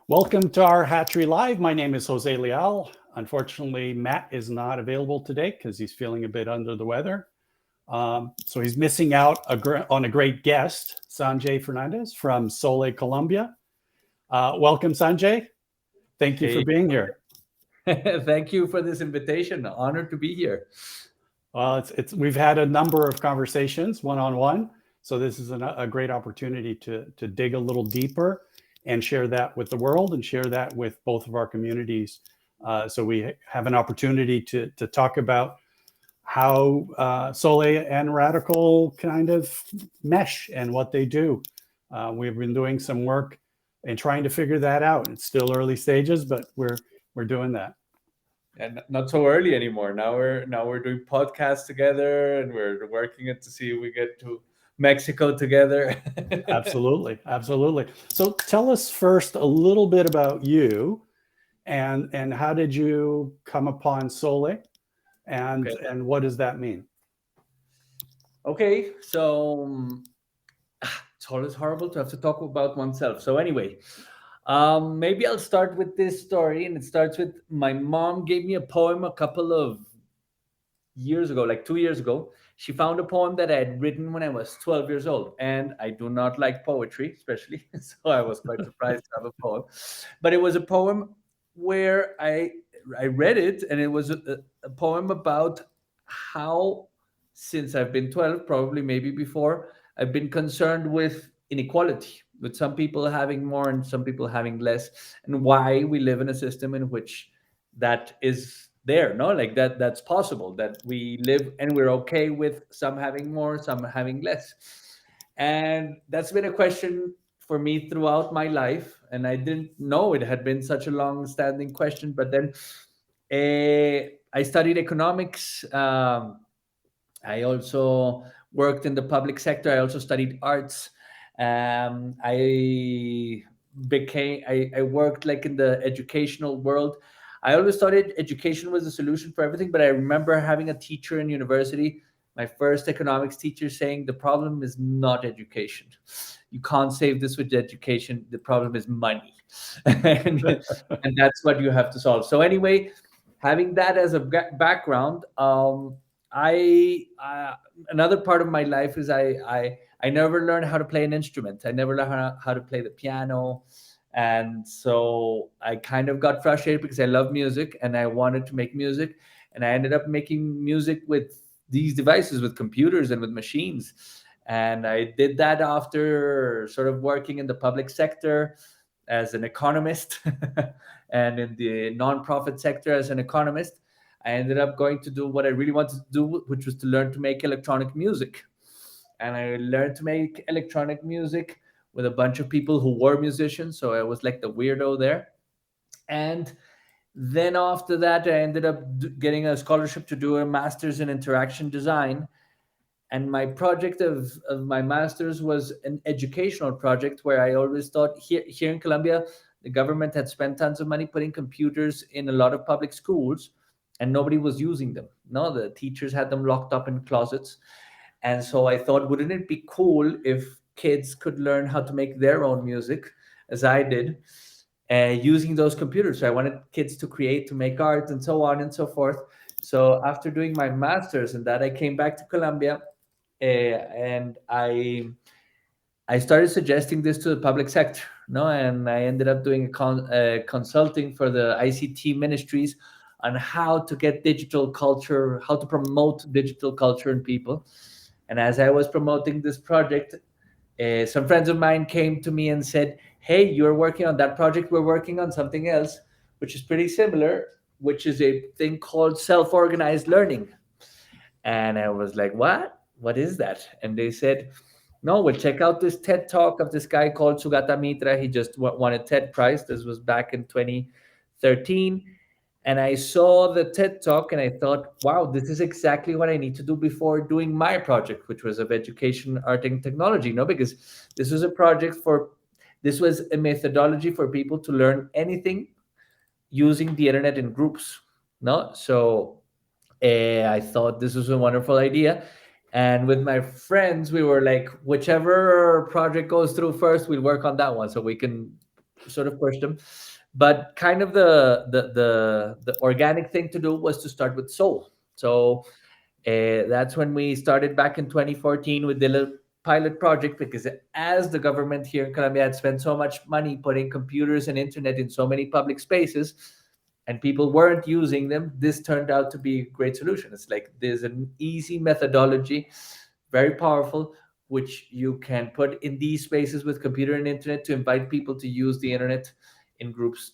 Welcome to our Hatchery Live. My name is Jose Leal. Unfortunately, Matt is not available today because he's feeling a bit under the weather. So he's missing out on a great guest, Sanjay Fernandez from Sole, Colombia. Welcome, Sanjay. Thank you for Hey, being here. thank you for this invitation. Honored to be here. We've had a number of conversations one-on-one, so this is a great opportunity to dig a little deeper and share that with the world and share that with both of our communities. So we have an opportunity to talk about how Sole and Radical kind of mesh and what they do. We've been doing some work and trying to figure that out. It's still early stages, but we're doing that. And not so early anymore. Now we're doing podcasts together, and we're working it to see if we get to Mexico together. Absolutely, absolutely. So tell us first a little bit about you, and how did you come upon Sole, Okay. and what does that mean? Okay. So it's always horrible to have to talk about oneself. So anyway, maybe I'll start with this story, and it starts with my mom gave me a poem a couple of years ago, like 2 years ago. She found a poem that I had written when I was 12 years old. And I do not like poetry, especially. So I was quite surprised to have a poem. But it was a poem where I read it, and it was a poem about how, since I've been 12, probably maybe before, I've been concerned with inequality, with some people having more and some people having less, and why we live in a system in which that is there, no, like that's possible, that we live and we're okay with some having more, some having less. And that's been a question for me throughout my life, and I didn't know it had been such a long standing question. But then I studied economics. I also worked in the public sector. I also studied arts. I worked like in the educational world. I always thought education was the solution for everything, but I remember having a teacher in university, my first economics teacher, saying the problem is not education. You can't save this with education. The problem is money, and that's what you have to solve. So anyway, having that as a background, I another part of my life is I never learned how to play an instrument. I never learned how to play the piano. And so I kind of got frustrated because I love music and I wanted to make music. And I ended up making music with these devices, with computers and with machines. And I did that after sort of working in the public sector as an economist and in the nonprofit sector as an economist. I ended up going to do what I really wanted to do, which was to learn to make electronic music. And I learned to make electronic music with a bunch of people who were musicians. So I was like the weirdo there. And then after that, I ended up getting a scholarship to do a master's in interaction design. And my project of my master's was an educational project where I always thought here in Colombia, the government had spent tons of money putting computers in a lot of public schools, and nobody was using them. No, the teachers had them locked up in closets. And so I thought, wouldn't it be cool if kids could learn how to make their own music, as I did, using those computers? So I wanted kids to create, to make art, and so on and so forth. So after doing my master's in that, I came back to Colombia, and I started suggesting this to the public sector, no, and I ended up doing consulting for the ICT ministries on how to get digital culture, how to promote digital culture in people. And as I was promoting this project, some friends of mine came to me and said, "Hey, you're working on that project. We're working on something else, which is pretty similar, which is a thing called self-organized learning." And I was like, "What? What is that?" And they said, "No, well, check out this TED talk of this guy called Sugata Mitra. He just won a TED Prize. This was back in 2013. And I saw the TED talk and I thought, wow, this is exactly what I need to do before doing my project, which was of education, art, and technology. No, because this was a project for, this was a methodology for people to learn anything using the internet in groups. No, so I thought this was a wonderful idea. And with my friends, we were like, whichever project goes through first, we'll work on that one so we can sort of pushed them. But kind of the organic thing to do was to start with soul. So that's when we started back in 2014 with the little pilot project, because as the government here in Colombia had spent so much money putting computers and internet in so many public spaces, and people weren't using them, this turned out to be a great solution. It's like there's an easy methodology, very powerful, which you can put in these spaces with computer and internet to invite people to use the internet in groups,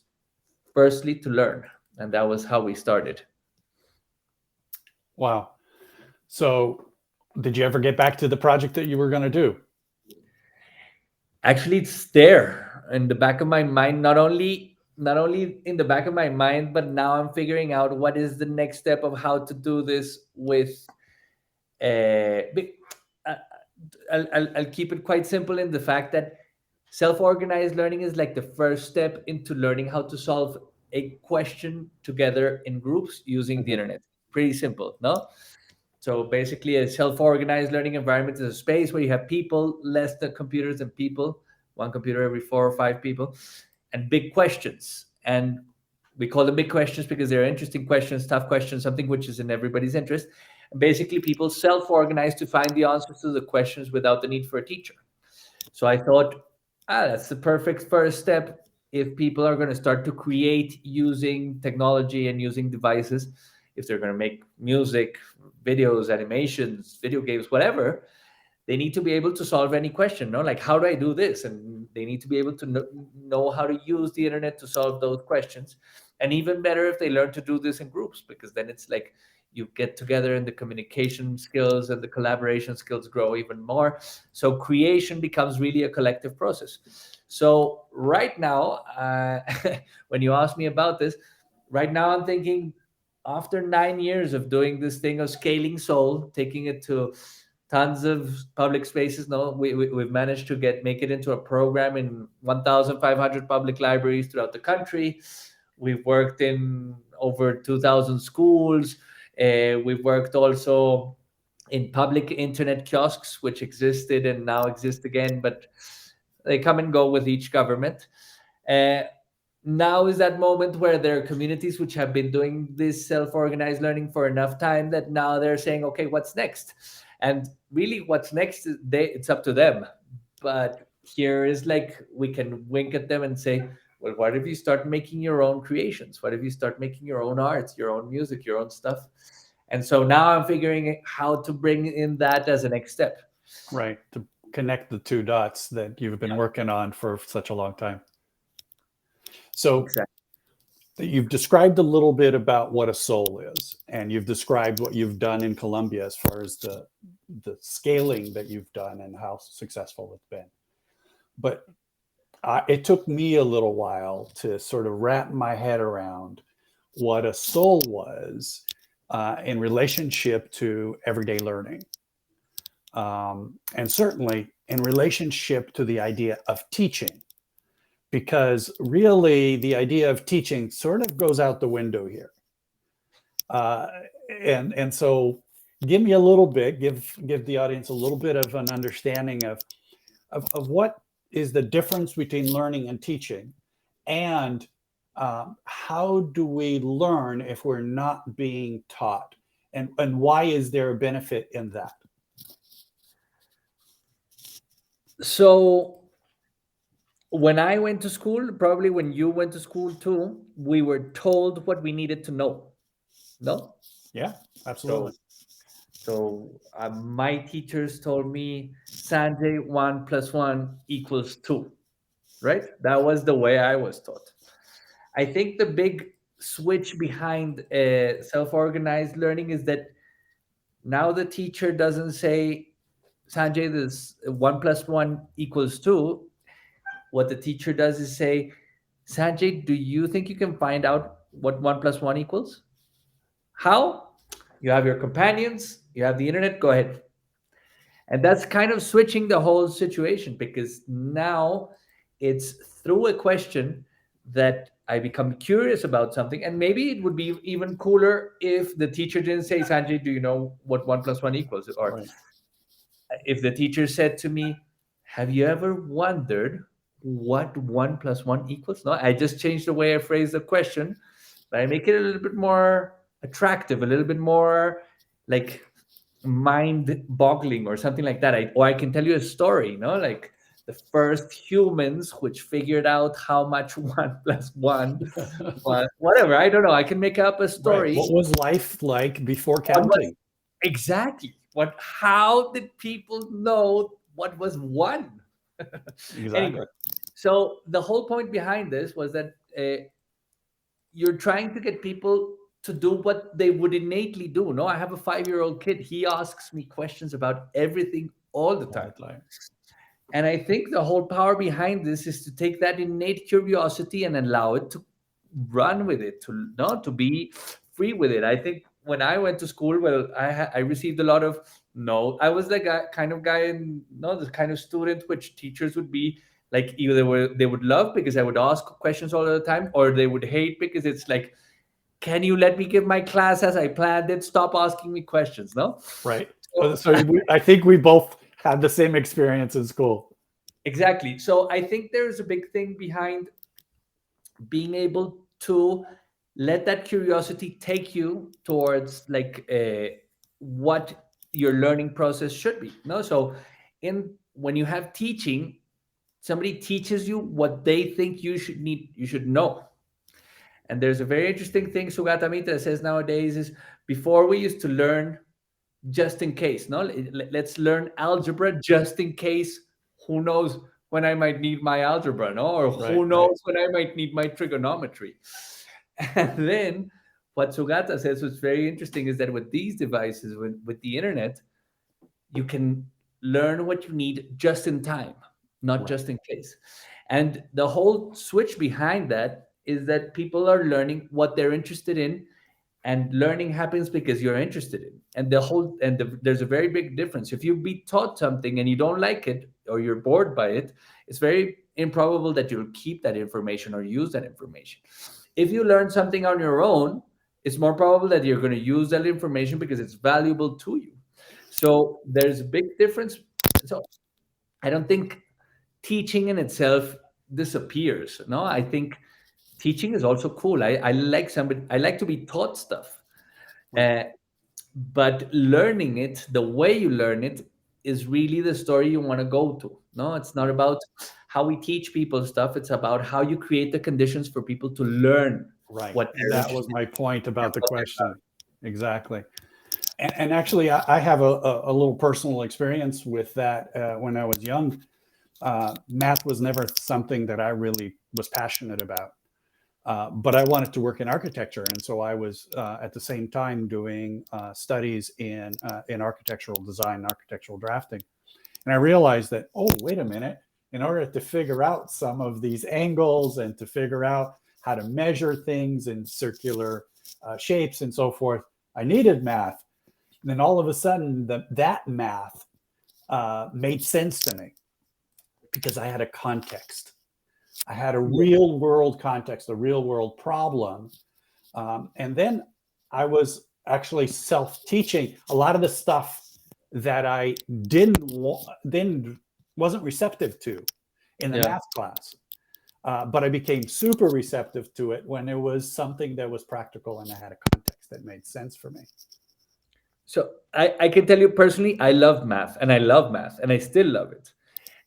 firstly to learn. And that was how we started. Wow. So did you ever get back to the project that you were going to do? Actually, it's there in the back of my mind, not only in the back of my mind, but now I'm figuring out what is the next step of how to do this with big, uh, I'll keep it quite simple in the fact that self-organized learning is like the first step into learning how to solve a question together in groups using the Mhm. internet. Pretty simple, no? So basically, a self-organized learning environment is a space where you have people, less the computers and people, one computer every 4 or 5 people, and big questions. And we call them big questions because they're interesting questions, tough questions, something which is in everybody's interest. And basically, people self-organize to find the answers to the questions without the need for a teacher. So I thought, that's the perfect first step if people are going to start to create using technology and using devices. If they're going to make music, videos, animations, video games, whatever, they need to be able to solve any question, no? Like, how do I do this? And they need to be able to know how to use the internet to solve those questions. And even better if they learn to do this in groups, because then it's like you get together and the communication skills and the collaboration skills grow even more. So creation becomes really a collective process. So right now, when you ask me about this, right now I'm thinking, after 9 years of doing this thing of scaling soul, taking it to tons of public spaces. No, we've managed to make it into a program in 1,500 public libraries throughout the country. We've worked in over 2,000 schools. We've worked also in public internet kiosks, which existed and now exist again, but they come and go with each government. Uh, Now is that moment where there are communities which have been doing this self-organized learning for enough time that now they're saying, okay, what's next? And really what's next is it's up to them. But here is like, we can wink at them and say, well, what if you start making your own creations? What if you start making your own art, your own music, your own stuff? And so now I'm figuring how to bring in that as a next step. Right. To connect the two dots that you've been working on for such a long time. So Exactly. you've described a little bit about what a soul is, and you've described what you've done in Colombia as far as the scaling that you've done and how successful it's been. But it took me a little while to sort of wrap my head around what a soul was in relationship to everyday learning. And certainly in relationship to the idea of teaching, because really the idea of teaching sort of goes out the window here. And so give me a little bit, give the audience a little bit of an understanding of what is the difference between learning and teaching, and how do we learn if we're not being taught, and why is there a benefit in that? So when I went to school, probably when you went to school too, we were told what we needed to know. No? Yeah, absolutely. So my teachers told me, Sanjay, 1 + 1 = 2, right? That was the way I was taught. I think the big switch behind self-organized learning is that now the teacher doesn't say, Sanjay, this 1 + 1 = 2. What the teacher does is say, Sanjay, do you think you can find out what 1 + 1 equals? How? You have your companions, you have the internet, go ahead. And that's kind of switching the whole situation, because now it's through a question that I become curious about something. And maybe it would be even cooler if the teacher didn't say, Sanjay, do you know what 1 + 1 equals? Or Right. if the teacher said to me, have you ever wondered what 1 + 1 equals. No, I just changed the way I phrase the question, but I make it a little bit more attractive, a little bit more like mind-boggling or something like that. Or I can tell you a story, like the first humans which figured out how much 1 + 1 was, whatever. I don't know. I can make up a Right. story. What was life like before What was counting? exactly what? How did people know what was one? Anyway, Exactly. so the whole point behind this was that you're trying to get people to do what they would innately do. No, I have a 5-year-old kid. He asks me questions about everything all the All time. the time. And I think the whole power behind this is to take that innate curiosity and allow it to run with it, to be free with it. I think when I went to school, well, I received a lot of no. I was like a kind of guy, and no, the kind of student which teachers would be like either they would love because I would ask questions all the time, or they would hate because it's like, can you let me give my class as I planned it? Stop asking me questions. No, Right. so I think we both had the same experience in school. exactly. So I think there's a big thing behind being able to let that curiosity take you towards like what your learning process should be. No, so in when you have teaching, somebody teaches you what they think you should know. And there's a very interesting thing Sugatamita says nowadays is, before we used to learn just in case. No, let's learn algebra just in case. Who knows when I might need my algebra, no, or Right. who Right. knows when I might need my trigonometry. And then what Sugata says was very interesting is that with these devices, with the internet, you can learn what you need just in time, not Right. just in case. And the whole switch behind that is that people are learning what they're interested in, and learning happens because you're interested in. And there's a very big difference. If you be taught something and you don't like it, or you're bored by it, it's very improbable that you'll keep that information or use that information. If you learn something on your own, it's more probable that you're going to use that information because it's valuable to you. So there's a big difference. So I don't think teaching in itself disappears. No, I think teaching is also cool. I like to be taught stuff. Right. uh, but learning it, the way you learn it, is really the story you want to go to. No, it's not Right. about how we teach people stuff. It's about how you create the conditions for people to learn Right. what And they're that was interested my point in and about the what they're question. Exactly. And actually, I have a little personal experience with that. When I was young, math was never something that I really was passionate about. But I wanted to work in architecture, and so I was at the same time doing studies in architectural design, architectural drafting. And I realized that, oh, wait a minute, in order to figure out some of these angles and to figure out how to measure things in circular shapes and so forth, I needed math. And then all of a sudden, that math made sense to me because I had a context. I had a Yeah. real world context, a real world problem. And then I was actually self teaching a lot of the stuff that I didn't wasn't receptive to in the Yeah. math class. But I became super receptive to it when it was something that was practical and I had a context that made sense for me. So I can tell you personally, I love math, and I love math, and I still love it.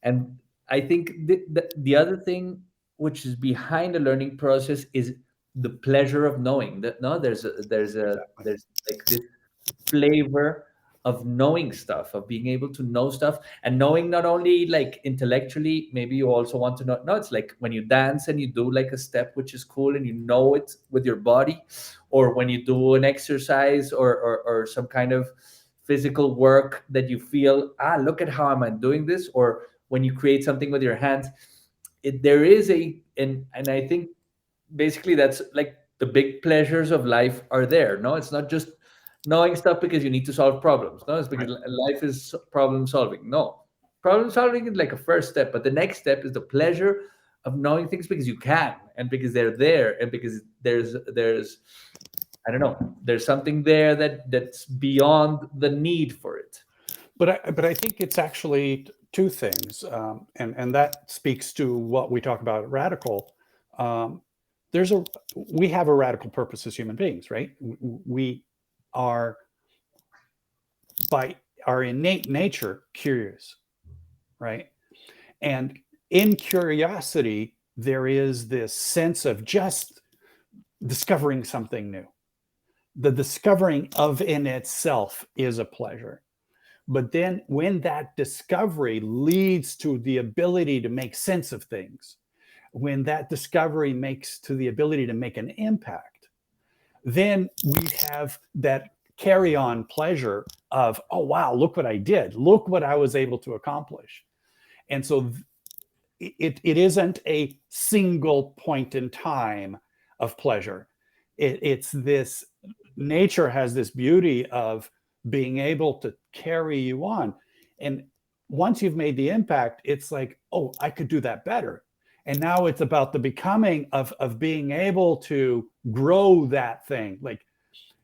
And I think the other thing which is behind the learning process is the pleasure of knowing that. No, Exactly. there's like this flavor of knowing stuff, of being able to know stuff, and knowing not only like intellectually. Maybe you also want to know. No, it's like when you dance and you do like a step which is cool, and you know it with your body, or when you do an exercise, or some kind of physical work that you feel, look at how am I doing this, or when you create something with your hands. There is and I think basically that's like the big pleasures of life are there. No, it's not just knowing stuff because you need to solve problems. No, it's because Right. life is problem solving. No, problem solving is like a first step, but the next step is the pleasure of knowing things because you can, and because they're there, and because there's I don't know, there's something there that's beyond the need for it. But I think it's actually two things, and that speaks to what we talk about at Radical. Um, we have a radical purpose as human beings, right? We are, by our innate nature, curious, right? And in curiosity, there is this sense of just discovering something new. The discovering of in itself is a pleasure. But then when that discovery leads to the ability to make sense of things, when that discovery makes to the ability to make an impact, then we have that carry on pleasure of, oh, wow, look what I did. Look what I was able to accomplish. And so it isn't a single point in time of pleasure. It's this, nature has this beauty of being able to carry you on. And once you've made the impact, it's like, oh, I could do that better. And now it's about the becoming of being able to grow that thing. Like,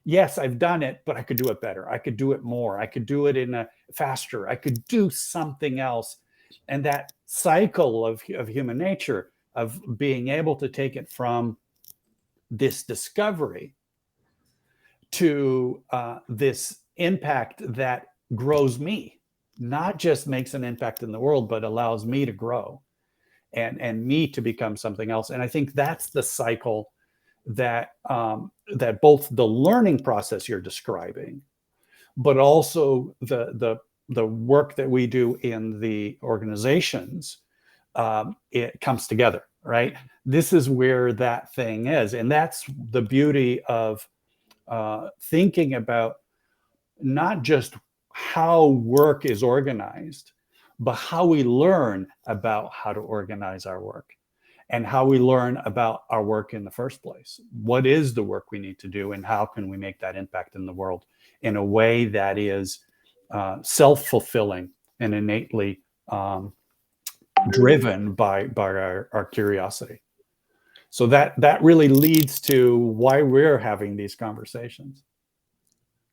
yes, I've done it, but I could do it better. I could do it more. I could do it in a faster. I could do something else. And that cycle of human nature, of being able to take it from this discovery to this impact that grows me, not just makes an impact in the world, but allows me to grow and me to become something else. And I think that's the cycle that that both the learning process you're describing, but also the work that we do in the organizations, it comes together, right? This is where that thing is, and that's the beauty of thinking about not just how work is organized, but how we learn about how to organize our work and how we learn about our work in the first place. What is the work we need to do, and how can we make that impact in the world in a way that is self-fulfilling and innately driven by our curiosity. So that really leads to why we're having these conversations.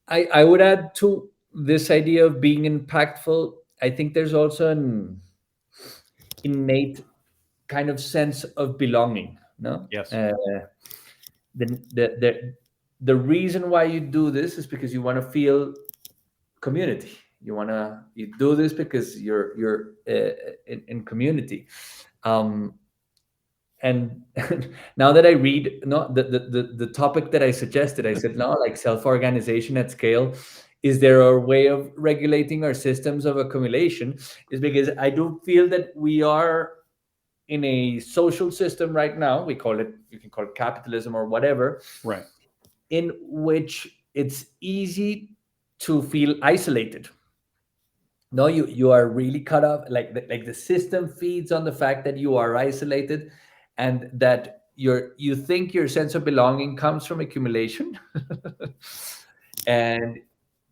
I would add to this idea of being impactful, I think there's also an innate kind of sense of belonging. No, Yes. The reason why you do this is because you want to feel community. You do this because you're in community. And now that I read the topic that I suggested, I said, no, like self-organization at scale, is there a way of regulating our systems of accumulation? Is because I do feel that we are in a social system right now. You can call it capitalism or whatever, Right. in which it's easy to feel isolated. No, you are really cut off. Like the system feeds on the fact that you are isolated, and that you think your sense of belonging comes from accumulation, and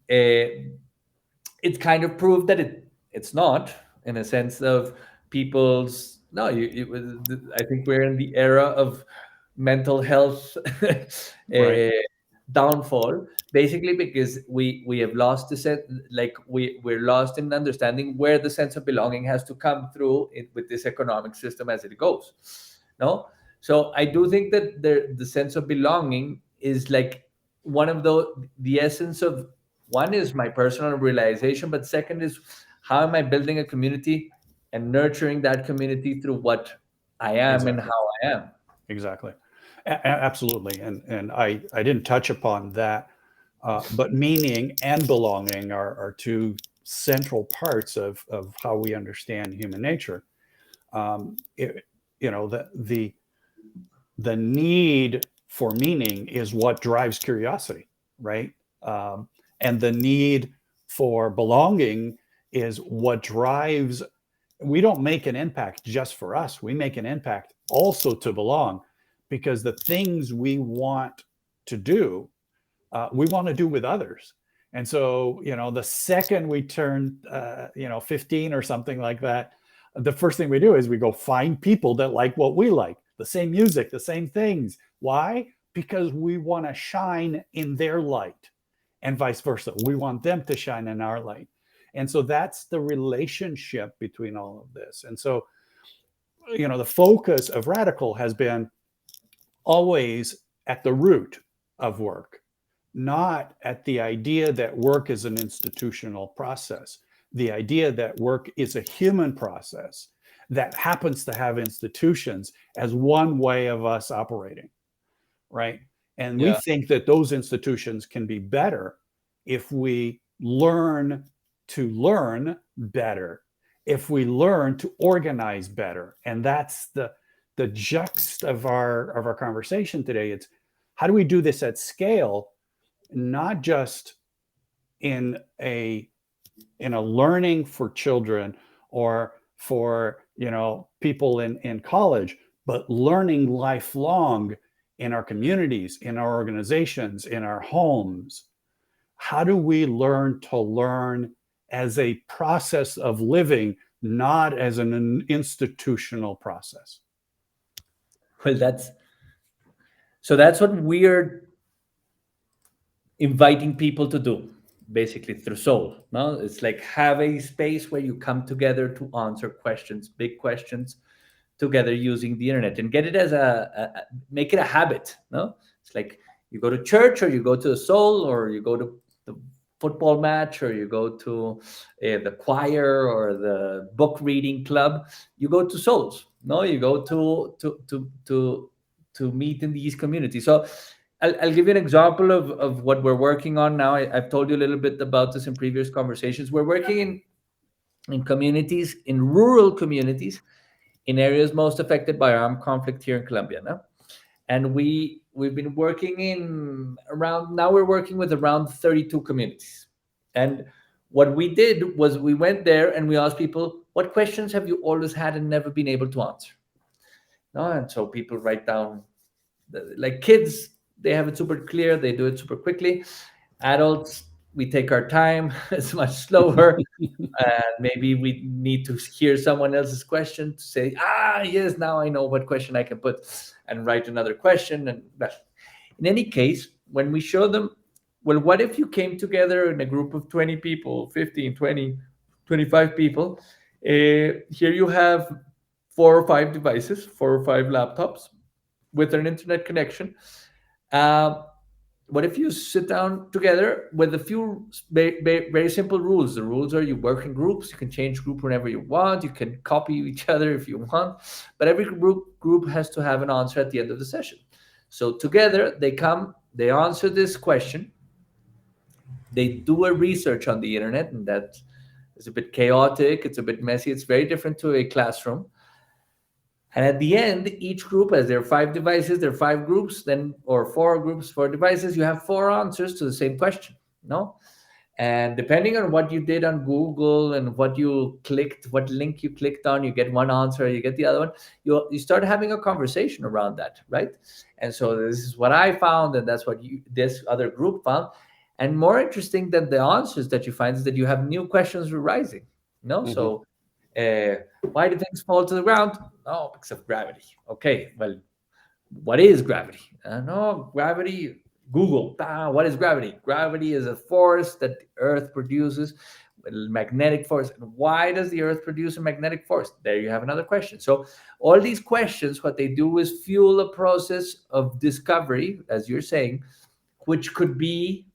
it's kind of proved that it's not, in a sense of people's no. I think we're in the era of mental health Right. downfall, basically because we have lost the sense, like we're lost in understanding where the sense of belonging has to come through with this economic system as it goes. No, so I do think that the sense of belonging is like one of the essence of, one is my personal realization, but second is how am I building a community and nurturing that community through what I am and Exactly. how I am. Exactly. Absolutely. And I didn't touch upon that, but meaning and belonging are two central parts of how we understand human nature. You know, the need for meaning is what drives curiosity, right? And the need for belonging is what drives. We don't make an impact just for us. We make an impact also to belong, because the things we want to do, we want to do with others. And so, you know, the second we turn, 15 or something like that, the first thing we do is we go find people that like what we like, the same music, the same things. Why? Because we want to shine in their light, and vice versa. We want them to shine in our light. And so that's the relationship between all of this. And so, the focus of Radical has been always at the root of work, not at the idea that work is an institutional process, the idea that work is a human process that happens to have institutions as one way of us operating, right? And we Yeah. think that those institutions can be better if we learn to learn better, if we learn to organize better. And that's the juxt of our conversation today. It's how do we do this at scale, not just in a learning for children or for people in college, but learning lifelong in our communities, in our organizations, in our homes. How do we learn to learn as a process of living, not as an institutional process? Well, that's what we're inviting people to do, basically through Soul. No, it's like have a space where you come together to answer questions, big questions, together using the internet, and get it as make it a habit. No, it's like you go to church, or you go to the Soul, or you go to the football match, or you go to the choir or the book reading club. You go to Souls. No, you go to meet in these communities. So I'll give you an example of what we're working on now. I've told you a little bit about this in previous conversations. We're working in communities, in rural communities, in areas most affected by armed conflict here in Colombia. No? And we've been working we're working with around 32 communities. And what we did was we went there and we asked people, what questions have you always had and never been able to answer? No? And so people write down, like kids, they have it super clear, they do it super quickly. Adults, we take our time, it's much slower. And maybe we need to hear someone else's question to say, yes, now I know what question I can put, and write another question. And well, in any case, when we show them, well, what if you came together in a group of 20 people, 15, 20, 25 people? Here you have 4 or 5 laptops with an internet connection. What if you sit down together with a few very simple rules? The rules are you work in groups. You can change group whenever you want. You can copy each other if you want. But every group has to have an answer at the end of the session. So together they come, they answer this question. They do a research on the internet, and that is a bit chaotic. It's a bit messy. It's very different to a classroom. And at the end, each group has their 5 devices, their 5 groups, then, or 4 groups, 4 devices. You have 4 answers to the same question, no? And depending on what you did on Google and what you clicked, what link you clicked on, you get one answer, you get the other one. You start having a conversation around that, right? And so this is what I found, and that's what this other group found. And more interesting than the answers that you find is that you have new questions arising, no? Mhm. So why do things fall to the ground? Oh, because of gravity. Okay, well, what is gravity? No, gravity. Google. What is gravity? Gravity is a force that the Earth produces, a magnetic force. And why does the Earth produce a magnetic force? There you have another question. So all these questions, what they do is fuel a process of discovery, as you're saying, which could be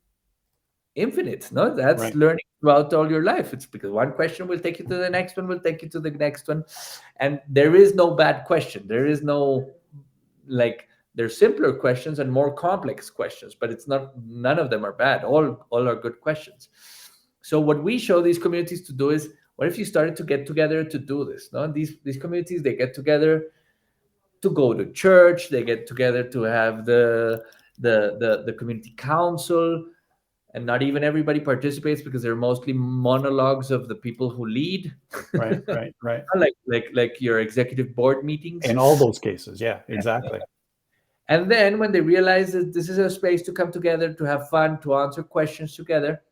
infinite. No, that's Right. learning throughout all your life. It's because one question will take you to the next one, will take you to the next one. And there is no bad question. There is no, like, there's simpler questions and more complex questions, but it's not, none of them are bad. All are good questions. So what we show these communities to do is, what if you started to get together to do this? No, these communities, they get together to go to church, they get together to have the community council, and not even everybody participates because they're mostly monologues of the people who lead. Right. Right. Right. like your executive board meetings. In all those cases, yeah, exactly. And then when they realize that this is a space to come together, to have fun, to answer questions together,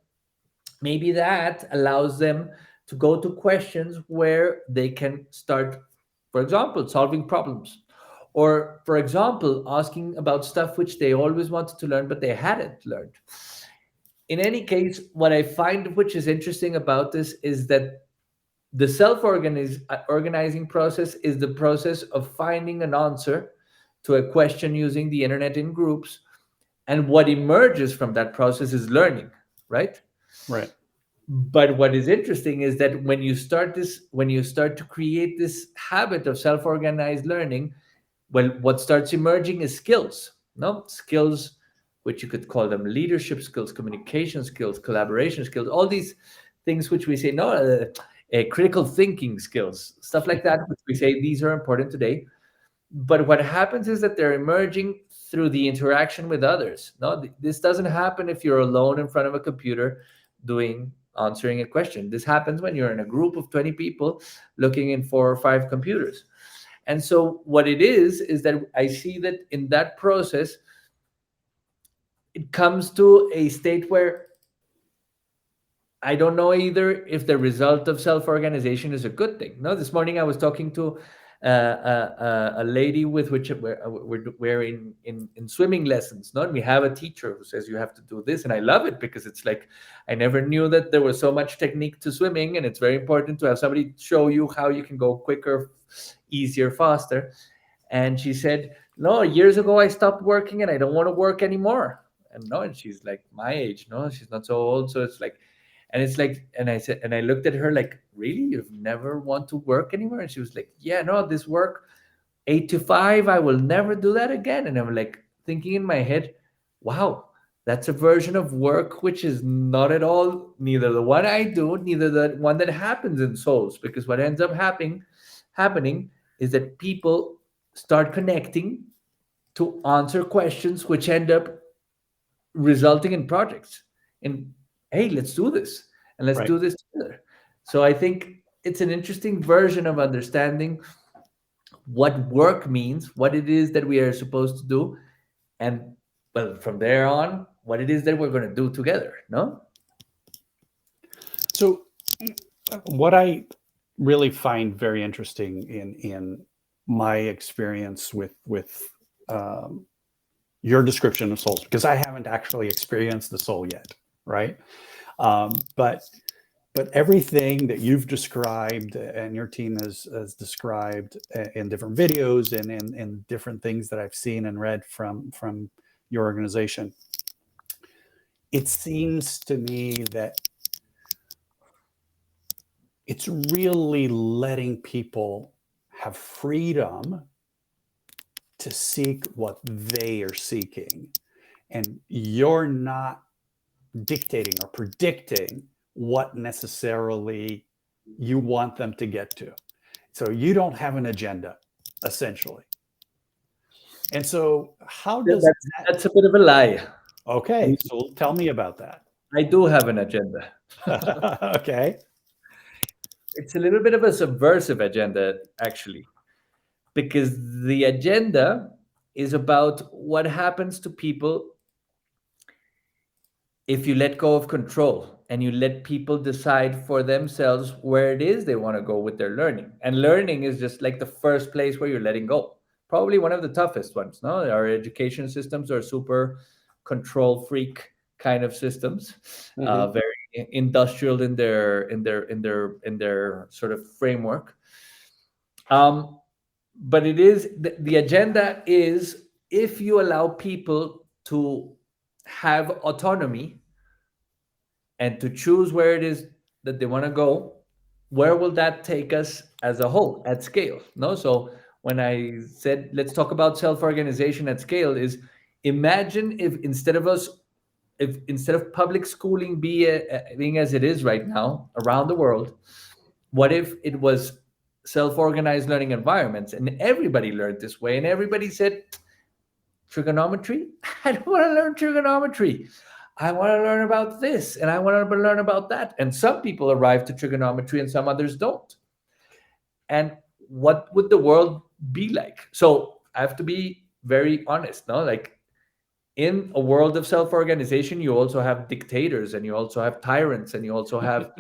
maybe that allows them to go to questions where they can start, for example, solving problems, or for example, asking about stuff which they always wanted to learn but they hadn't learned. in any case, what I find which is interesting about this is that the organizing process is the process of finding an answer to a question using the internet in groups, and what emerges from that process is learning, right? Right. But what is interesting is that when you start to create this habit of self-organized learning, well, what starts emerging is skills, no skills, which you could call them leadership skills, communication skills, collaboration skills, all these things which we say no, critical thinking skills, stuff like that, which we say these are important today. But what happens is that they're emerging through the interaction with others. No, this doesn't happen if you're alone in front of a computer doing answering a question. This happens when you're in a group of 20 people looking in 4 or 5 computers. And so what it is that I see that in that process, it comes to a state where I don't know either if the result of self-organization is a good thing. No, this morning I was talking to a lady with which we're in swimming lessons. No, and we have a teacher who says you have to do this, and I love it because it's like I never knew that there was so much technique to swimming, and it's very important to have somebody show you how you can go quicker, easier, faster. And she said, "No, years ago I stopped working, and I don't want to work anymore." And no, and she's like my age. No, she's not so old, so it's like, and it's like, and I said, and I looked at her like, really, you've never want to work anymore? And she was like, yeah, no, this work 8 to 5, I will never do that again. And I'm like thinking in my head, wow, that's a version of work which is not at all neither the one I do, neither the one that happens in souls. Because what ends up happening is that people start connecting to answer questions which end up resulting in projects. And hey, let's do this, and let's Right. do this together. So I think it's an interesting version of understanding what work means, what it is that we are supposed to do, and well, from there on, what it is that we're going to do together. No. So, what I really find very interesting in my experience with your description of souls, because I haven't actually experienced the soul yet, right? But everything that you've described and your team has described in different videos and in different things that I've seen and read from your organization, it seems to me that it's really letting people have freedom to seek what they are seeking. And you're not dictating or predicting what necessarily you want them to get to. So you don't have an agenda, essentially. And so how does That's a bit of a lie. Okay, so tell me about that. I do have an agenda. Okay. It's a little bit of a subversive agenda, actually, because the agenda is about what happens to people if you let go of control and you let people decide for themselves where it is they want to go with their learning. And learning is just like the first place where you're letting go. Probably one of the toughest ones. No, our education systems are super control freak kind of systems, very industrial in their sort of framework. But it is the agenda is, if you allow people to have autonomy and to choose where it is that they want to go, where will that take us as a whole at scale? No, so when I said let's talk about self-organization at scale, is imagine if instead of public schooling being as it is right now around the world, what if it was self-organized learning environments and everybody learned this way, and everybody said, trigonometry? I don't want to learn trigonometry. I want to learn about this and I want to learn about that. And some people arrive to trigonometry and some others don't. And what would the world be like? So I have to be very honest, no? Like, in a world of self-organization, you also have dictators and you also have tyrants and you also have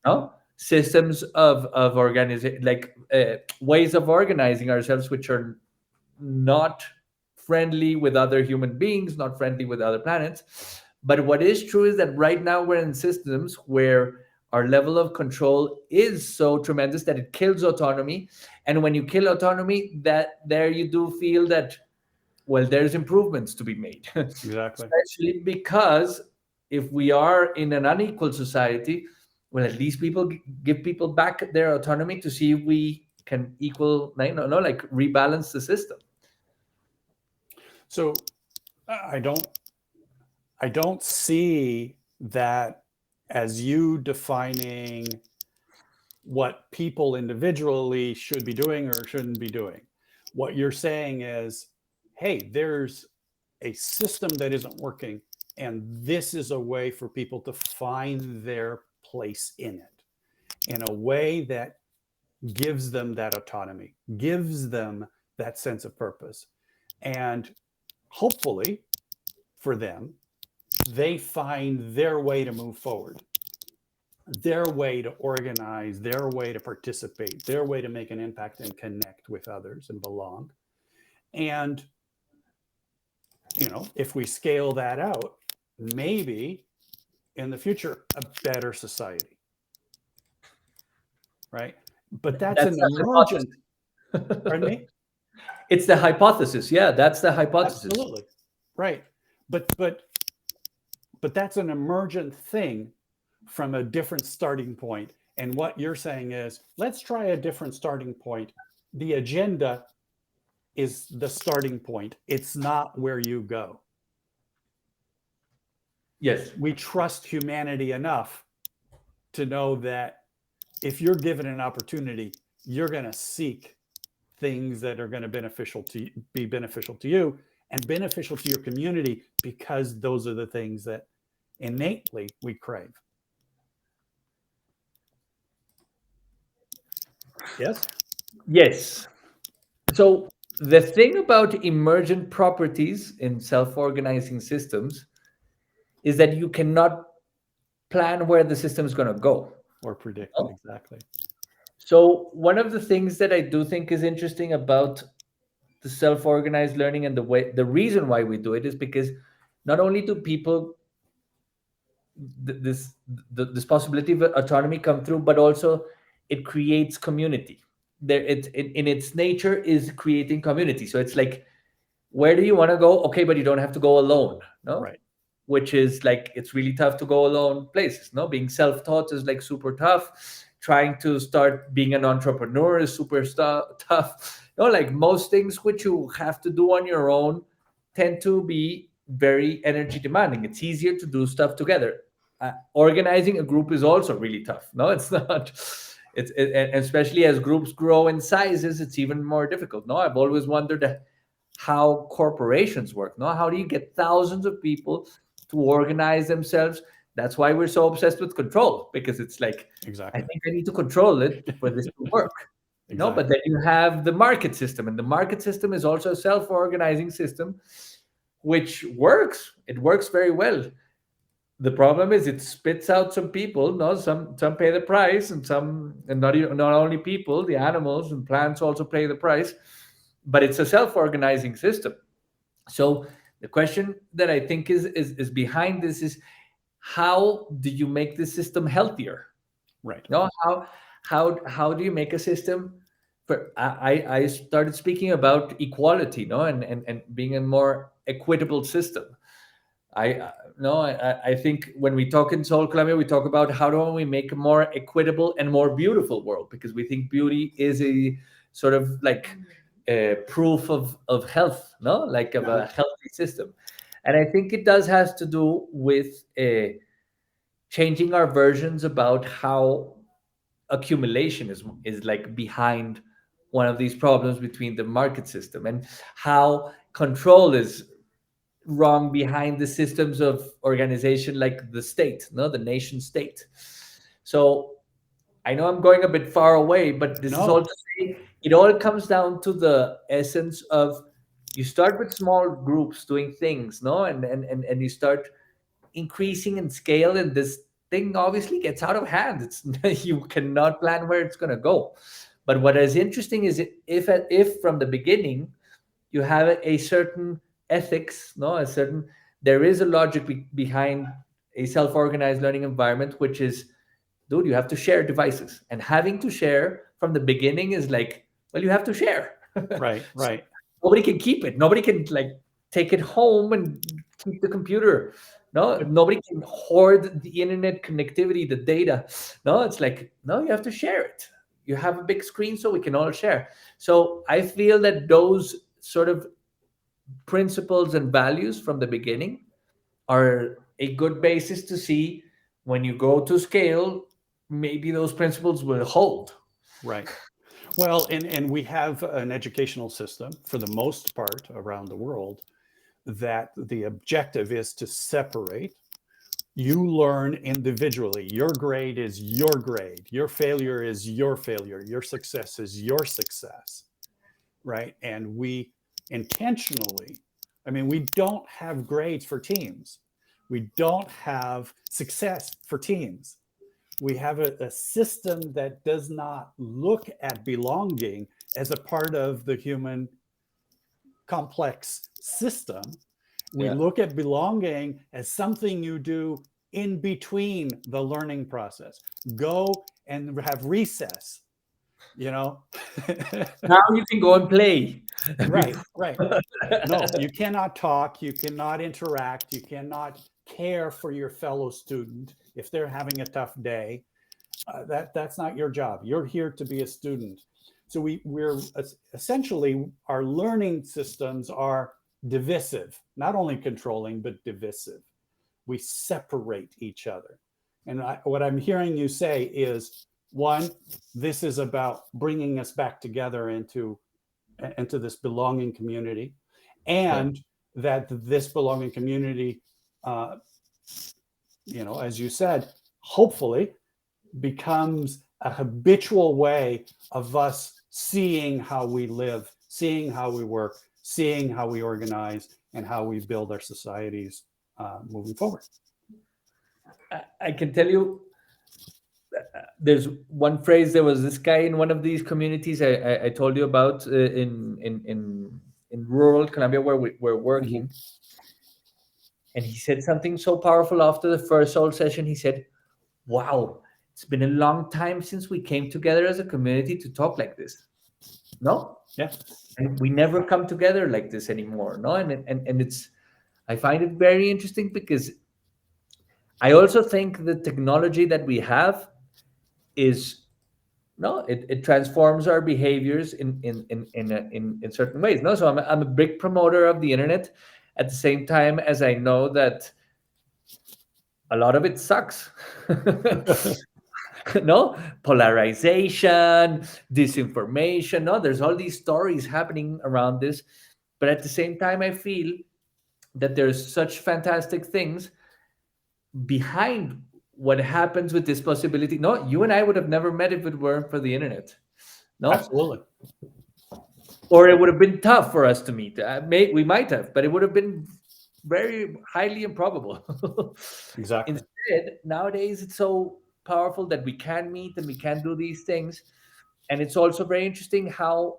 no systems of organization, like ways of organizing ourselves, which are not friendly with other human beings, not friendly with other planets. But what is true is that right now we're in systems where our level of control is so tremendous that it kills autonomy. And when you kill autonomy, that there you do feel that, well, there's improvements to be made. Exactly. Especially because if we are in an unequal society, well, at least people give people back their autonomy to see if we can equal, no, like rebalance the system. So I don't I don't see that as you defining what people individually should be doing or shouldn't be doing. What you're saying is, hey, there's a system that isn't working, and this is a way for people to find their place in it in a way that gives them that autonomy, gives them that sense of purpose. And hopefully for them, they find their way to move forward, their way to organize, their way to participate, their way to make an impact and connect with others and belong. And, if we scale that out, maybe in the future, a better society, right? But that's That's an the emergent, pardon hypothesis. me? It's the hypothesis. Yeah, that's the hypothesis. Absolutely. Right. But that's an emergent thing from a different starting point. And what you're saying is, let's try a different starting point. The agenda is the starting point. It's not where you go. Yes. We trust humanity enough to know that if you're given an opportunity, you're going to seek things that are going to be beneficial to you and beneficial to your community, because those are the things that innately we crave. Yes? Yes. So the thing about emergent properties in self-organizing systems is that you cannot plan where the system is going to go. Or predict, Oh. exactly. So one of the things that I do think is interesting about the self-organized learning and the reason why we do it is because not only do people this this possibility of autonomy come through, but also it creates community. In its nature is creating community. So it's like, where do you want to go? Okay, but you don't have to go alone, no? Right. Which is like, it's really tough to go alone places, no? Being self-taught is like super tough. Trying to start being an entrepreneur is super tough. No, like most things which you have to do on your own tend to be very energy demanding. It's easier to do stuff together. Organizing a group is also really tough. No, it's not. And especially as groups grow in sizes, it's even more difficult. No, I've always wondered how corporations work. No, how do you get thousands of people to organize themselves? That's why we're so obsessed with control, because it's like, Exactly. I think I need to control it for this to work. Exactly. No, but then you have the market system, and the market system is also a self-organizing system, which works. It works very well. The problem is it spits out some people. No, some pay the price, and not only people, the animals and plants also pay the price. But it's a self-organizing system. So the question that I think is behind this is, how do you make the system healthier? Right. No, how do you make a system? I started speaking about equality, no, and being a more equitable system. I think when we talk in Soul Columbia, we talk about how do we make a more equitable and more beautiful world, because we think beauty is a sort of like proof of health, no, like of a healthy system. And I think it does has to do with changing our versions about how accumulation is like behind one of these problems between the market system, and how control is wrong behind the systems of organization like the state, no, the nation state. So I know I'm going a bit far away, but this is all to say, it all comes down to the essence of, you start with small groups doing things, no, and you start increasing in scale, and this thing obviously gets out of hand. It's you cannot plan where it's going to go. But what is interesting is, if from the beginning you have a certain ethics, no, a certain there is a logic behind a self-organized learning environment, which is, dude, you have to share devices, and having to share from the beginning is like, well, you have to share. Right, So right. nobody can keep it. Nobody can like take it home and keep the computer. No, nobody can hoard the internet connectivity, the data. No, it's like, no, you have to share it. You have a big screen so we can all share. So I feel that those sort of principles and values from the beginning are a good basis to see when you go to scale, maybe those principles will hold. Right. Well, and we have an educational system for the most part around the world that the objective is to separate. You learn individually. Your grade is your grade. Your failure is your failure. Your success is your success. Right. And we intentionally, I mean, we don't have grades for teams. We don't have success for teams. We have a system that does not look at belonging as a part of the human complex system. We Yeah. look at belonging as something you do in between the learning process. Go and have recess, you know? Now you can go and play. Right, right. No, you cannot talk, you cannot interact, you cannot care for your fellow student if they're having a tough day. That's not your job. You're here to be a student. So we're essentially, our learning systems are divisive, not only controlling, but divisive. We separate each other. And what I'm hearing you say is, one, this is about bringing us back together into this belonging community, and that this belonging community, as you said, hopefully becomes a habitual way of us seeing how we live, seeing how we work, seeing how we organize, and how we build our societies moving forward. I can tell you, there's one phrase. There was this guy in one of these communities I told you about in rural Colombia where we're working, and he said something so powerful after the first soul session. He said, "Wow, it's been a long time since we came together as a community to talk like this. No, Yeah, and we never come together like this anymore. No, and it's, I find it very interesting because I also think the technology that we have is, no, it transforms our behaviors in certain ways. No, so I'm a big promoter of the internet, at the same time as I know that a lot of it sucks. No, polarization, disinformation. No, there's all these stories happening around this, but at the same time I feel that there's such fantastic things behind what happens with this possibility. No, you and I would have never met if it weren't for the internet. No, absolutely. or it would have been tough for us to meet. We might have, but it would have been very highly improbable. Exactly. Instead, nowadays it's so powerful that we can meet and we can do these things. And it's also very interesting how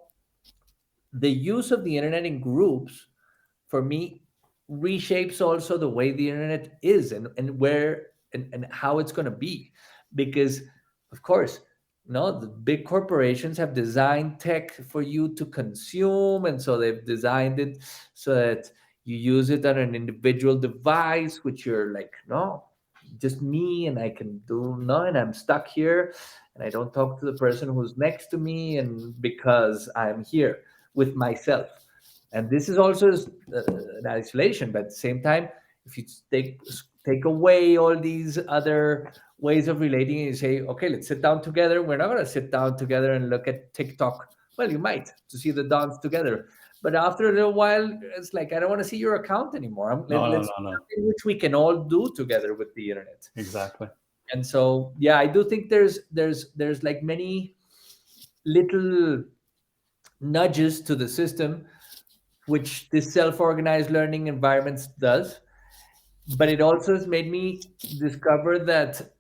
the use of the internet in groups, for me, reshapes also the way the internet is, and where and how it's going to be. Because, of course, no, the big corporations have designed tech for you to consume, and so they've designed it so that you use it on an individual device, which you're like, no, just me, and I can do, no, and I'm stuck here, and I don't talk to the person who's next to me, and because I'm here with myself. And this is also an isolation, but at the same time, if you take away all these other ways of relating, and you say, okay, let's sit down together. We're not going to sit down together and look at TikTok. Well, you might, to see the dance together, but after a little while, it's like, I don't want to see your account anymore. No. Let's something which we can all do together with the internet. Exactly. And so, yeah, I do think there's like many little nudges to the system, which this self-organized learning environments does. But it also has made me discover that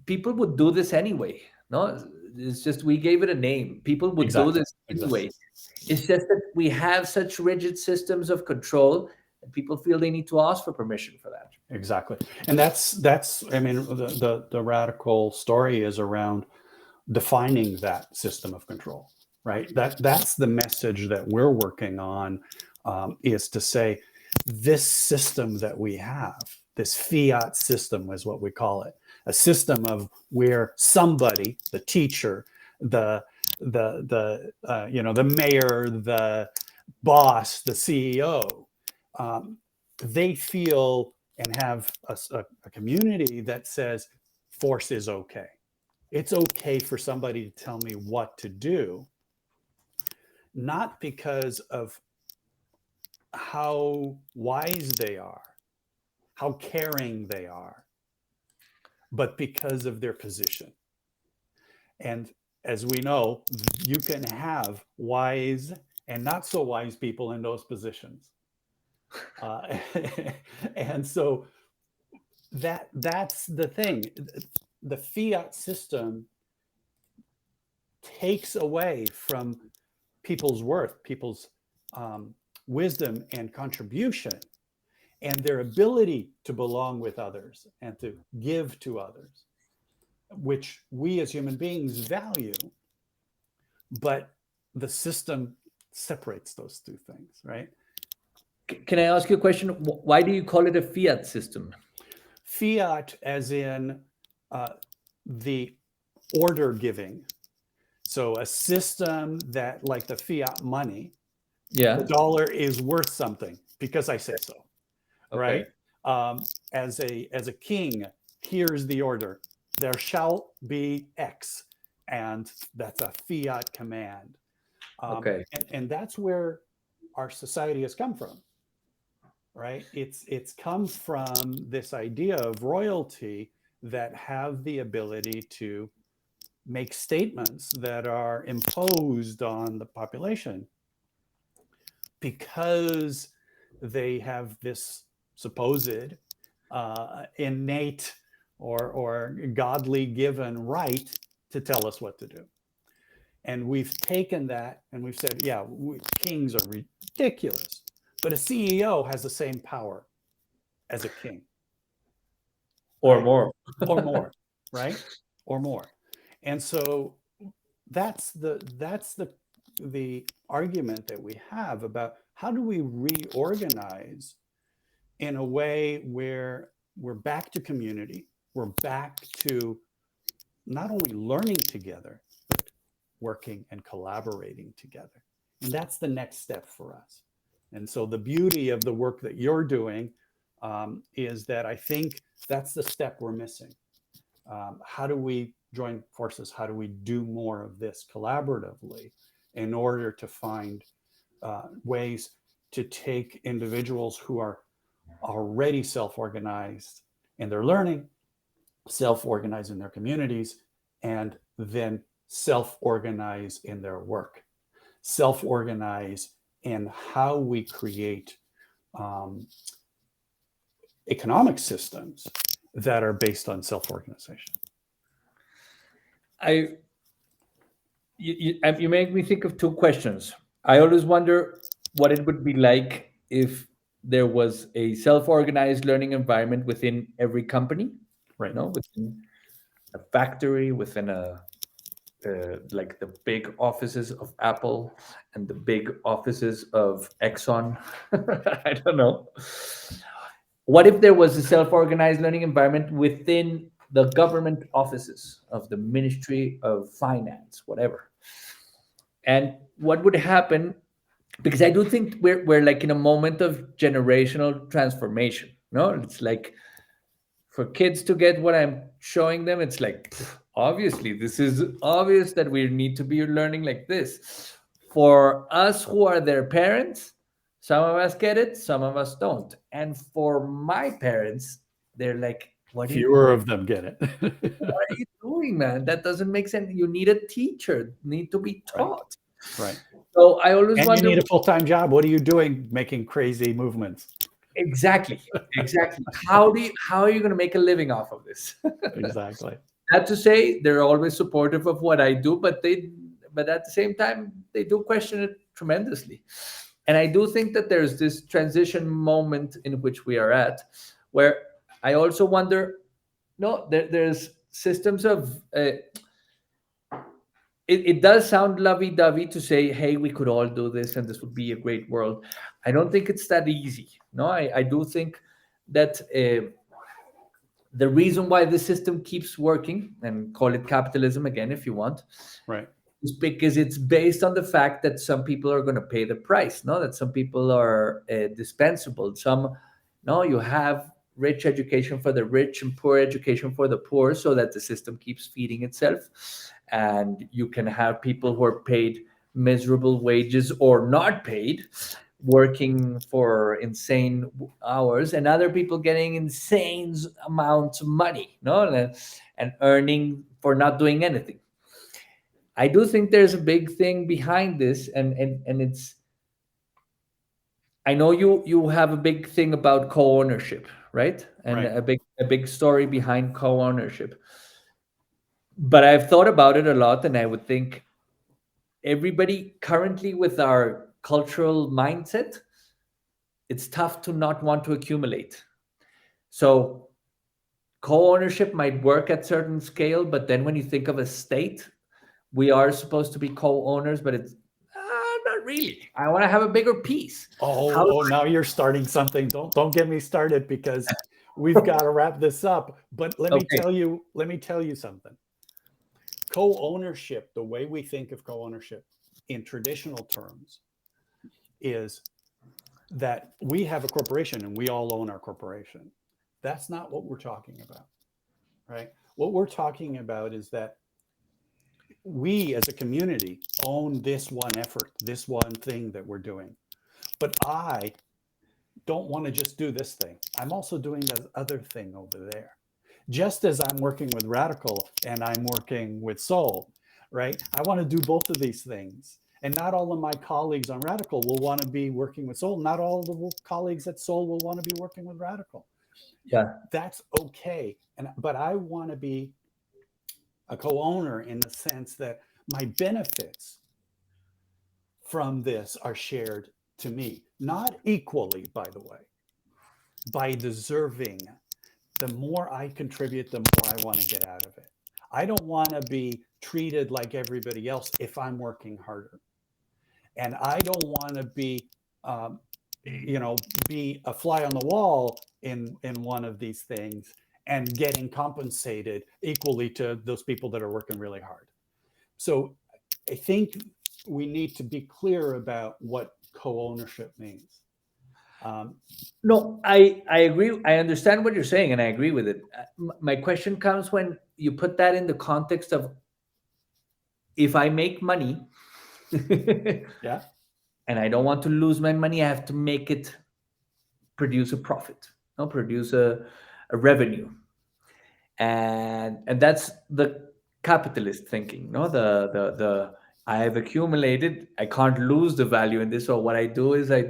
people would do this anyway. No, it's just we gave it a name. People would do this anyway. It's just that we have such rigid systems of control people feel they need to ask for permission for that. Exactly. And that's I mean, the radical story is around defining that system of control, right? That's the message that we're working on, is to say this system that we have, this fiat system is what we call it, a system of where somebody, the teacher, the the mayor, the boss, the CEO, they feel and have a community that says force is okay. It's okay for somebody to tell me what to do, not because of how wise they are, how caring they are, but because of their position. And as we know, you can have wise and not so wise people in those positions. And so that's the thing. The fiat system takes away from people's worth, people's wisdom and contribution, and their ability to belong with others and to give to others, which we as human beings value. But the system separates those two things, right? Can I ask you a question? Why do you call it a fiat system? Fiat, as in the order giving. So a system that, like the fiat money, the dollar is worth something because I say so, right? As a king, here's the order: there shall be X, and that's a fiat command. And that's where our society has come from, right? It's come from this idea of royalty that have the ability to make statements that are imposed on the population because they have this supposed innate or godly given right to tell us what to do. And we've taken that and we've said, yeah, kings are ridiculous, but a CEO has the same power as a king. Or more. Or more, right? Or more. And so that's the argument that we have about how do we reorganize in a way where we're back to community, we're back to not only learning together, but working and collaborating together. And that's the next step for us. And so the beauty of the work that you're doing is that I think that's the step we're missing. How do we join forces? How do we do more of this collaboratively in order to find ways to take individuals who are already self-organized in their learning, self-organize in their communities, and then self-organize in their work, self-organize in how we create economic systems that are based on self-organization. You make me think of two questions. I always wonder what it would be like if there was a self-organized learning environment within every company, right? No, within a factory, within a like the big offices of Apple and the big offices of Exxon. I don't know. What if there was a self-organized learning environment within the government offices of the Ministry of Finance, whatever? And what would happen? Because I do think we're like in a moment of generational transformation. No, it's like for kids to get what I'm showing them, it's like obviously this is obvious that we need to be learning like this. For us who are their parents, some of us get it, some of us don't. And for my parents, they're like, what fewer of them get it. What are you doing, man? That doesn't make sense. You need a teacher, need to be taught. Right. So I always wonder, you need a full-time job. What are you doing making crazy movements? Exactly. How are you going to make a living off of this? Exactly. Not to say they're always supportive of what I do, but at the same time they do question it tremendously. And I do think that there's this transition moment in which we are at, where I also wonder, no, there's systems of, it does sound lovey-dovey to say, hey, we could all do this and this would be a great world. I don't think it's that easy. No, I do think that the reason why the system keeps working, and call it capitalism again if you want, Right. is because it's based on the fact that some people are going to pay the price, no, that some people are dispensable. Some, no, you have rich education for the rich and poor education for the poor, so that the system keeps feeding itself. And you can have people who are paid miserable wages or not paid, working for insane hours, and other people getting insane amounts of money, no, and earning for not doing anything. I do think there's a big thing behind this, and it's, I know you have a big thing about co-ownership, right? And Right. a big story behind co-ownership. But I've thought about it a lot, and I would think everybody currently with our cultural mindset, it's tough to not want to accumulate. So co-ownership might work at certain scale, but then when you think of a state, we are supposed to be co-owners, but it's not really. I want to have a bigger piece. How? Oh, now you're starting something. Don't get me started, because we've got to wrap this up. But let me Okay. tell you something. Co-ownership, the way we think of co-ownership in traditional terms, is that we have a corporation and we all own our corporation. That's not what we're talking about, right? What we're talking about is that we as a community own this one effort, this one thing that we're doing. But I don't want to just do this thing. I'm also doing the other thing over there. Just as I'm working with Radical and I'm working with Soul, right? I want to do both of these things. And not all of my colleagues on Radical will want to be working with Soul. Not all the colleagues at Soul will want to be working with Radical. Yeah. That's okay. But I want to be a co-owner in the sense that my benefits from this are shared to me, not equally, by the way, by deserving. The more I contribute, the more I want to get out of it. I don't want to be treated like everybody else if I'm working harder. And I don't want to be, um, be a fly on the wall in one of these things and getting compensated equally to those people that are working really hard. So I think we need to be clear about what co-ownership means. No, I agree. I understand what you're saying, and I agree with it. My question comes when you put that in the context of, if I make money and Yeah. I don't want to lose my money, I have to make it produce a profit, no, produce a revenue. And that's the capitalist thinking, no, the I have accumulated, I can't lose the value in this. So what I do is I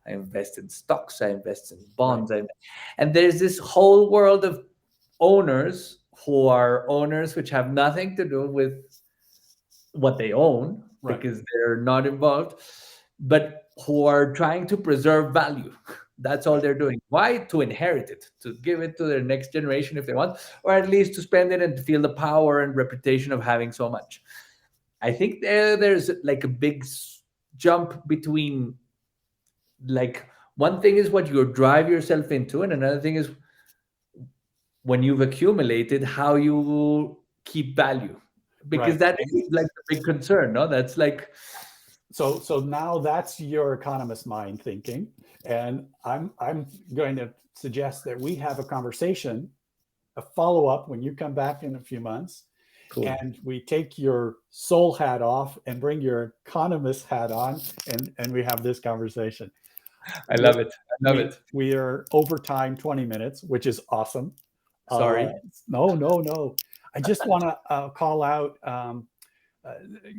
invest in stocks, I invest in Right. bonds, and there's this whole world of owners who are owners which have nothing to do with what they own, Right. because they're not involved, but who are trying to preserve value. That's all they're doing. Why? To inherit it, to give it to their next generation if they want, or at least to spend it and to feel the power and reputation of having so much. I think there's like a big jump between, like, one thing is what you drive yourself into, and another thing is when you've accumulated, how you keep value, because Right. that is like the big concern. No, that's like, So now that's your economist mind thinking, and I'm going to suggest that we have a conversation, a follow up when you come back in a few months, cool. and we take your soul hat off and bring your economist hat on, and we have this conversation. I love it. I love it. We are over time 20 minutes, which is awesome. Sorry. No. I just want to call out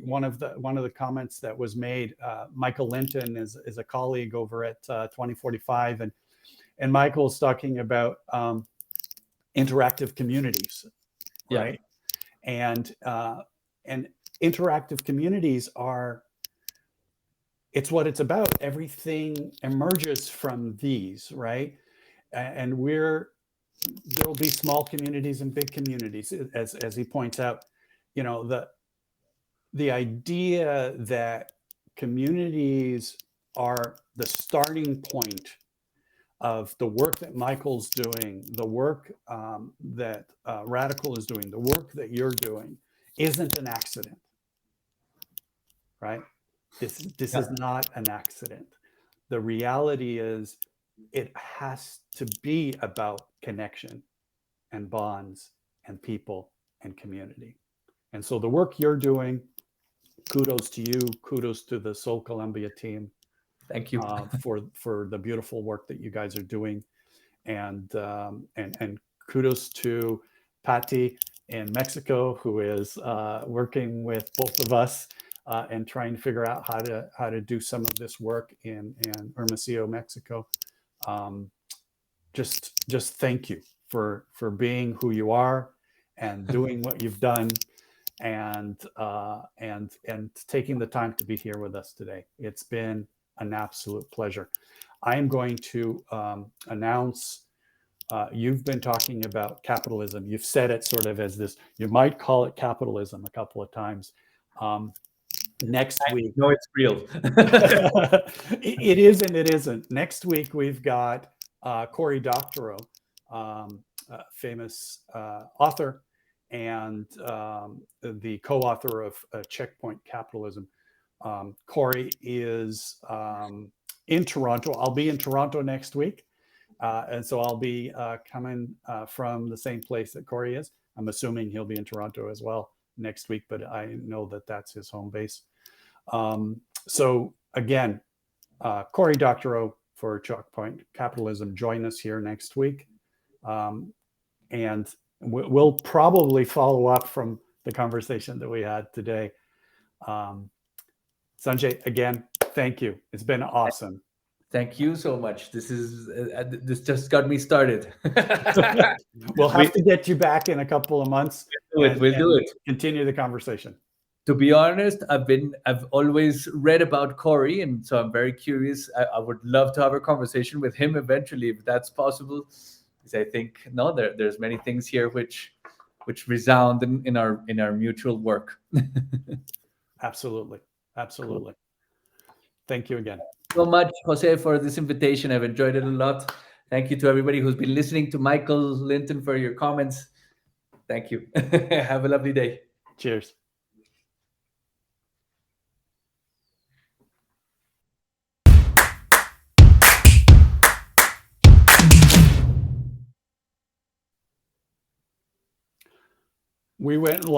one of the comments that was made. Michael Linton is a colleague over at 2045, and Michael's talking about interactive communities, right? And interactive communities are it's what it's about. Everything emerges from these, right? And there'll be small communities and big communities, as he points out. You know, the idea that communities are the starting point of the work that Michael's doing, the work that Radical is doing, the work that you're doing, isn't an accident, right? This Yeah. is not an accident. The reality is it has to be about connection and bonds and people and community. And so the work you're doing, kudos to you, kudos to the Seoul Columbia team Thank you. for the beautiful work that you guys are doing, and kudos to Patty in Mexico, who is working with both of us and trying to figure out how to do some of this work in Hermosillo, Mexico. Just thank you for being who you are and doing what you've done, and taking the time to be here with us today. It's been an absolute pleasure. I am going to announce. You've been talking about capitalism. You've said it sort of as this. You might call it capitalism a couple of times. Next week, no, it's real. it is and it isn't. Next week we've got Cory Doctorow, famous author and the co-author of Checkpoint Capitalism. Cory is in Toronto. I'll be in Toronto next week. And so I'll be coming from the same place that Cory is. I'm assuming he'll be in Toronto as well next week, but I know that that's his home base. So again, Cory Doctorow for Checkpoint Capitalism, join us here next week. And we'll probably follow up from the conversation that we had today. Sanjay, again, thank you. It's been awesome. Thank you so much. This just got me started. We'll have to get you back in a couple of months. We'll do it. Continue the conversation. To be honest, I've always read about Cory, and so I'm very curious. I would love to have a conversation with him eventually, if that's possible. Because I think there's many things here which resound in our mutual work. Absolutely. Thank you again. So much, Jose, for this invitation. I've enjoyed it a lot. Thank you to everybody who's been listening, to Michael Linton for your comments. Thank you. Have a lovely day. Cheers. We went along.